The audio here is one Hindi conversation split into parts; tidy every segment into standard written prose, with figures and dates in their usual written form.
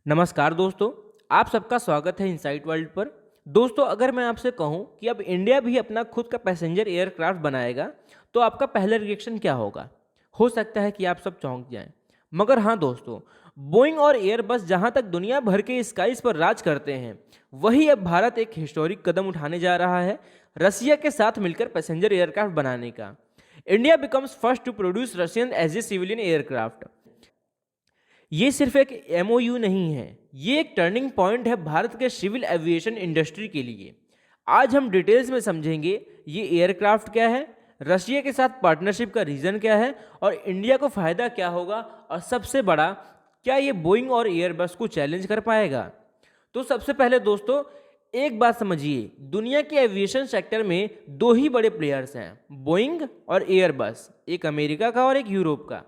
नमस्कार दोस्तों, आप सबका स्वागत है इनसाइट वर्ल्ड पर। दोस्तों, अगर मैं आपसे कहूं कि अब इंडिया भी अपना खुद का पैसेंजर एयरक्राफ्ट बनाएगा, तो आपका पहला रिएक्शन क्या होगा? हो सकता है कि आप सब चौंक जाएं। मगर हाँ दोस्तों, बोइंग और एयरबस जहां तक दुनिया भर के स्काइज पर राज करते हैं, वही अब भारत एक हिस्टोरिक कदम उठाने जा रहा है, रसिया के साथ मिलकर पैसेंजर एयरक्राफ्ट बनाने का। India becomes first to produce Russian as a civilian aircraft. ये सिर्फ एक एमओयू नहीं है, ये एक टर्निंग पॉइंट है भारत के सिविल एविएशन इंडस्ट्री के लिए। आज हम डिटेल्स में समझेंगे ये एयरक्राफ्ट क्या है, रशिया के साथ पार्टनरशिप का रीज़न क्या है और इंडिया को फ़ायदा क्या होगा, और सबसे बड़ा, क्या ये बोइंग और एयरबस को चैलेंज कर पाएगा। तो सबसे पहले दोस्तों, एक बात समझिए, दुनिया के एविएशन सेक्टर में दो ही बड़े प्लेयर्स हैं, बोइंग और एयरबस, एक अमेरिका का और एक यूरोप का।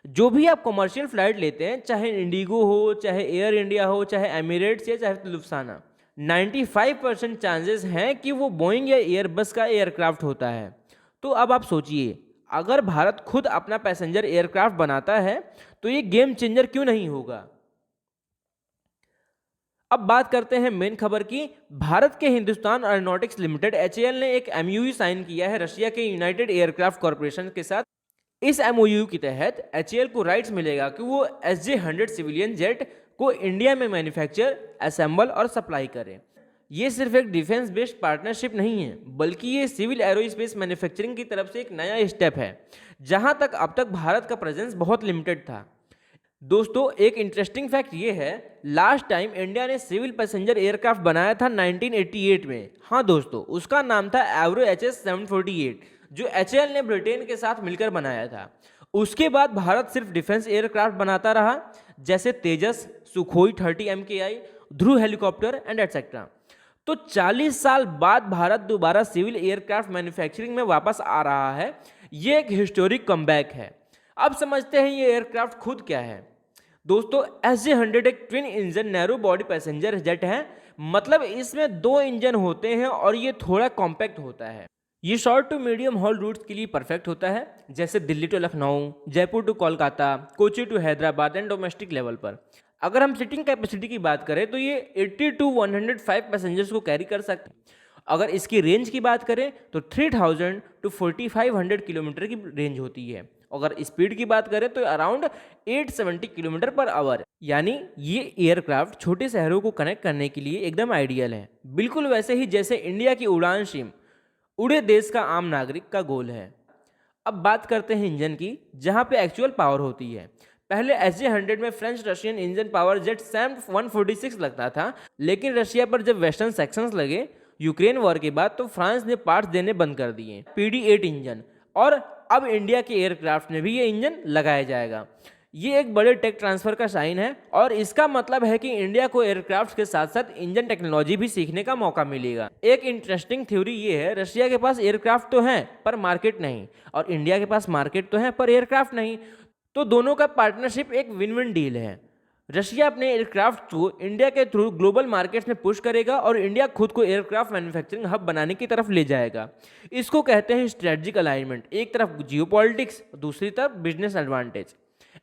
जो भी आप कमर्शियल फ्लाइट लेते हैं, चाहे इंडिगो हो, चाहे एयर इंडिया हो, चाहे एमिरेट्स या चाहे लुफ्थाना, 95% चांसेस हैं कि वो बोइंग या एयरबस का एयरक्राफ्ट होता है। तो अब आप सोचिए, अगर भारत खुद अपना पैसेंजर एयरक्राफ्ट बनाता है तो ये गेम चेंजर क्यों नहीं होगा। अब बात करते हैं मेन खबर की। भारत के हिंदुस्तान एरोनॉटिक्स लिमिटेड एचएएल ने एक एमयूयू साइन किया है रशिया के यूनाइटेड एयरक्राफ्ट कॉरपोरेशन के साथ। इस एमओयू के तहत एचएएल को राइट्स मिलेगा कि वो SJ-100 सिविलियन जेट को इंडिया में मैन्युफैक्चर, असेंबल और सप्लाई करे। ये सिर्फ एक डिफेंस बेस्ड पार्टनरशिप नहीं है, बल्कि ये सिविल एरोस्पेस मैन्युफैक्चरिंग की तरफ से एक नया स्टेप है, जहां तक अब तक भारत का प्रेजेंस बहुत लिमिटेड था। दोस्तों, एक इंटरेस्टिंग फैक्ट ये है, लास्ट टाइम इंडिया ने सिविल पैसेंजर एयरक्राफ्ट बनाया था 1988 में। हाँ दोस्तों, उसका नाम था एवरो HS-748, जो एचएएल ने ब्रिटेन के साथ मिलकर बनाया था। उसके बाद भारत सिर्फ डिफेंस एयरक्राफ्ट बनाता रहा, जैसे Tejas, Sukhoi 30 MKI, Dhruv helicopter and etcetera. तो 40 साल बाद भारत दोबारा सिविल एयरक्राफ्ट मैन्युफैक्चरिंग में वापस आ रहा है। ये एक हिस्टोरिक कमबैक है। अब समझते हैं ये एयरक्राफ्ट खुद क्या है। दोस्तों, SJ-100 एक twin engine narrow body passenger jet है, मतलब इसमें दो इंजन होते हैं और ये थोड़ा कॉम्पैक्ट होता है। ये short to medium haul routes के लिए परफेक्ट होता है, जैसे Delhi to Lucknow, Jaipur to Kolkata, Kochi to Hyderabad and domestic level पर। अगर हम सीटिंग कैपेसिटी की बात करें तो ये 80 टू 105 पैसेंजर्स को कैरी कर सकते हैं। अगर इसकी रेंज की बात करें तो 3000 टू 4500 किलोमीटर की रेंज होती है। अगर स्पीड की बात करें तो अराउंड 870 किलोमीटर पर आवर। यानी ये एयरक्राफ्ट छोटे शहरों को कनेक्ट करने के लिए एकदम आइडियल है, बिल्कुल वैसे ही जैसे इंडिया की उड़ान सिम उड़े देश का आम नागरिक का गोल है। अब बात करते हैं इंजन की, जहां पे एक्चुअल पावर होती है। पहले SJ-100 में French Russian engine power jet Sam 146 लगता था, लेकिन रशिया पर जब वेस्टर्न सेक्शंस लगे यूक्रेन वॉर के बाद, तो फ्रांस ने पार्ट्स देने बंद कर दिए, PD-8 इंजन, और अब इंडिया के एयरक्राफ्ट में भी ये इंजन लगाया जाएगा। ये एक बड़े टेक ट्रांसफर का साइन है, और इसका मतलब है कि इंडिया को एयरक्राफ्ट के साथ साथ इंजन टेक्नोलॉजी भी सीखने का मौका मिलेगा। एक इंटरेस्टिंग थ्योरी ये है, रशिया के पास एयरक्राफ्ट तो हैं पर मार्केट नहीं, और इंडिया के पास मार्केट तो है पर एयरक्राफ्ट नहीं। तो दोनों का पार्टनरशिप एक विन विन डील है। रशिया अपने एयरक्राफ्ट को इंडिया के थ्रू ग्लोबल मार्केट्स में पुश करेगा और इंडिया खुद को एयरक्राफ्ट मैन्युफैक्चरिंग हब बनाने की तरफ ले जाएगा। इसको कहते हैं स्ट्रेटजिक अलाइनमेंट, एक तरफ जियोपॉलिटिक्स, दूसरी तरफ बिजनेस एडवांटेज।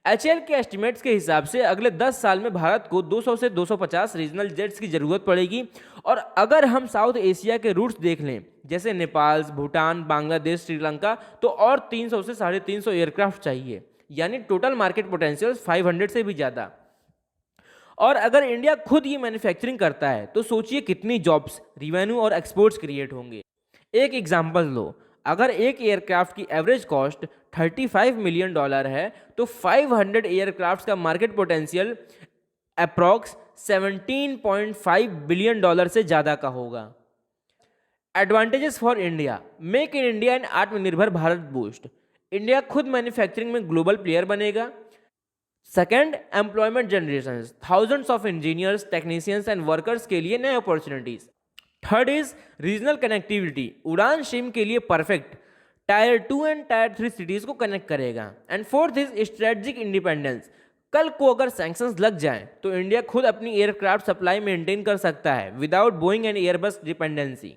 एचएएल के एस्टिमेट्स के हिसाब से अगले 10 साल में भारत को 200 से 250 रीजनल जेट्स की ज़रूरत पड़ेगी। और अगर हम साउथ एशिया के रूट्स देख लें, जैसे नेपाल, भूटान, बांग्लादेश, श्रीलंका, तो और 300 से 350 एयरक्राफ्ट चाहिए। यानी टोटल मार्केट पोटेंशियल 500 से भी ज़्यादा। और अगर इंडिया खुद ये मैन्युफैक्चरिंग करता है तो सोचिए कितनी जॉब्स, रिवेन्यू और एक्सपोर्ट्स क्रिएट होंगे। एक एग्जांपल लो, अगर एक एयरक्राफ्ट की एवरेज कॉस्ट $35 मिलियन है, तो 500 एयरक्राफ्ट का मार्केट पोटेंशियल अप्रॉक्स $17.5 बिलियन से ज़्यादा का होगा। Advantages for India, make in India and आत्मनिर्भर भारत बूस्ट। इंडिया खुद मैन्युफैक्चरिंग में ग्लोबल प्लेयर बनेगा। Second, employment generation, thousands of engineers, technicians and workers के लिए नए opportunities. Third is regional connectivity, उड़ान सिम के लिए perfect, tyre 2 and tyre 3 cities को कनेक्ट करेगा। And fourth is strategic independence, कल को अगर सैंक्शंस लग जाएं तो इंडिया खुद अपनी एयरक्राफ्ट सप्लाई मेंटेन कर सकता है without Boeing and Airbus dependency.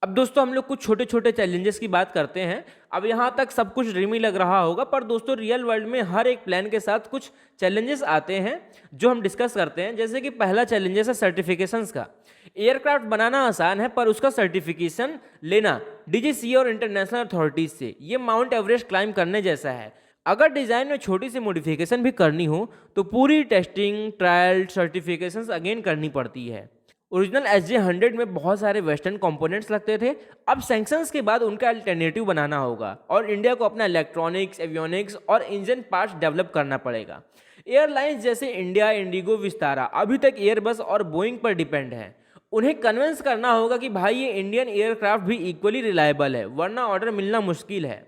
अब दोस्तों हम लोग कुछ छोटे छोटे चैलेंजेस की बात करते हैं। अब यहाँ तक सब कुछ ड्रीमी लग रहा होगा, पर दोस्तों रियल वर्ल्ड में हर एक प्लान के साथ कुछ चैलेंजेस आते हैं जो हम डिस्कस करते हैं। जैसे कि पहला चैलेंजेस है सर्टिफिकेशंस का। एयरक्राफ्ट बनाना आसान है, पर उसका सर्टिफिकेशन लेना डीजीसीए और इंटरनेशनल अथॉरिटीज से ये माउंट एवरेस्ट क्लाइंब करने जैसा है। अगर डिज़ाइन में छोटी सी मॉडिफिकेशन भी करनी हो तो पूरी टेस्टिंग, ट्रायल, सर्टिफिकेशंस अगेन करनी पड़ती है। ओरिजिनल SJ-100 में बहुत सारे वेस्टर्न कंपोनेंट्स लगते थे, अब सैंक्शंस के बाद उनका अल्टरनेटिव बनाना होगा और इंडिया को अपना इलेक्ट्रॉनिक्स, एवियोनिक्स और इंजन पार्ट्स डेवलप करना पड़ेगा। एयरलाइंस जैसे इंडिया, इंडिगो, विस्तारा अभी तक एयरबस और बोइंग पर डिपेंड हैं। उन्हें कन्विंस करना होगा कि भाई ये इंडियन एयरक्राफ्ट भी इक्वली रिलायबल है, वरना ऑर्डर मिलना मुश्किल है।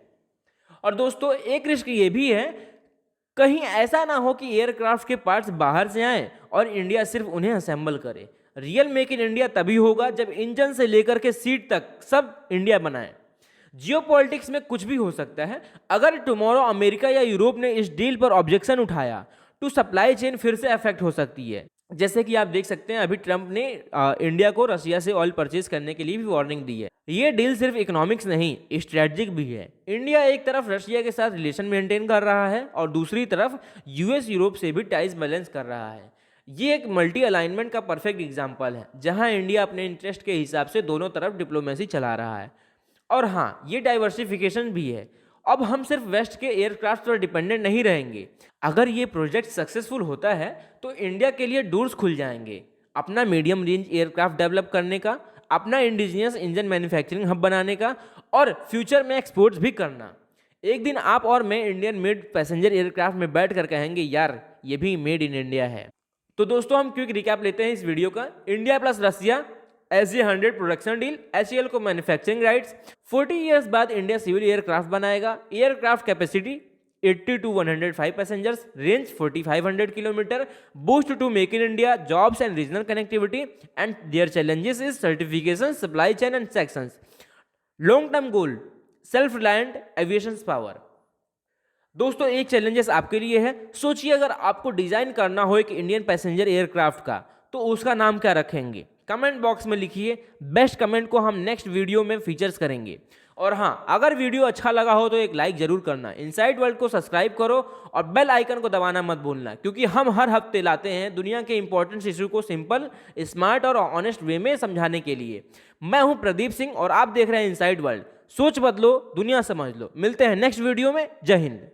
और दोस्तों एक रिस्क ये भी है, कहीं ऐसा ना हो कि एयरक्राफ्ट के पार्ट्स बाहर से आएँ और इंडिया सिर्फ उन्हें असेंबल करे। रियल मेक इन इंडिया तभी होगा जब इंजन से लेकर के सीट तक सब इंडिया बनाए। जियोपॉलिटिक्स में कुछ भी हो सकता है। अगर टुमारो अमेरिका या यूरोप ने इस डील पर ऑब्जेक्शन उठाया तो सप्लाई चेन फिर से अफेक्ट हो सकती है। जैसे कि आप देख सकते हैं अभी ट्रंप ने इंडिया को रशिया से ऑयल परचेज करने के लिए भी वार्निंग दी है। ये डील सिर्फ इकोनॉमिक्स नहीं, स्ट्रेटजिक भी है। इंडिया एक तरफ रशिया के साथ रिलेशन मेंटेन कर रहा है और दूसरी तरफ यूएस यूरोप से भी टाइज बैलेंस कर रहा है। ये एक मल्टी अलाइनमेंट का परफेक्ट एग्जाम्पल है, जहां इंडिया अपने इंटरेस्ट के हिसाब से दोनों तरफ डिप्लोमेसी चला रहा है। और हाँ, ये डाइवर्सिफिकेशन भी है। अब हम सिर्फ वेस्ट के एयरक्राफ्ट पर डिपेंडेंट नहीं रहेंगे। अगर ये प्रोजेक्ट सक्सेसफुल होता है तो इंडिया के लिए डोर्स खुल जाएंगे अपना मीडियम रेंज एयरक्राफ्ट डेवलप करने का, अपना इंडिजिनियस इंजन मैन्युफैक्चरिंग हब बनाने का और फ्यूचर में एक्सपोर्ट्स भी करना। एक दिन आप और मैं इंडियन मेड पैसेंजर एयरक्राफ्ट में बैठ कर कहेंगे यार ये भी मेड इन इंडिया है। तो दोस्तों हम क्विक रिकैप लेते हैं इस वीडियो का। India plus Russia SJ-100 production deal, HAL को मैन्युफैक्चरिंग राइट्स, 40 इयर्स बाद इंडिया सिविल एयरक्राफ्ट बनाएगा, aircraft capacity 80 to 105 passengers, range 4500 kilometre, boost to make in India, jobs and regional connectivity and their challenges is certification, supply chain and sanctions. Long term goal self reliant aviation power. दोस्तों एक चैलेंजेस आपके लिए है। सोचिए अगर आपको डिजाइन करना हो एक इंडियन पैसेंजर एयरक्राफ्ट का तो उसका नाम क्या रखेंगे? कमेंट बॉक्स में लिखिए। बेस्ट कमेंट को हम नेक्स्ट वीडियो में फीचर्स करेंगे। और हाँ, अगर वीडियो अच्छा लगा हो तो एक लाइक जरूर करना। इनसाइड वर्ल्ड को सब्सक्राइब करो और बेल आइकन को दबाना मत भूलना, क्योंकि हम हर हफ्ते लाते हैं दुनिया के इंपॉर्टेंट इशू को सिंपल, स्मार्ट और ऑनेस्ट वे में समझाने के लिए। मैं हूं प्रदीप सिंह और आप देख रहे हैं इनसाइड वर्ल्ड। सोच बदलो, दुनिया समझ लो। मिलते हैं नेक्स्ट वीडियो में। जय हिंद।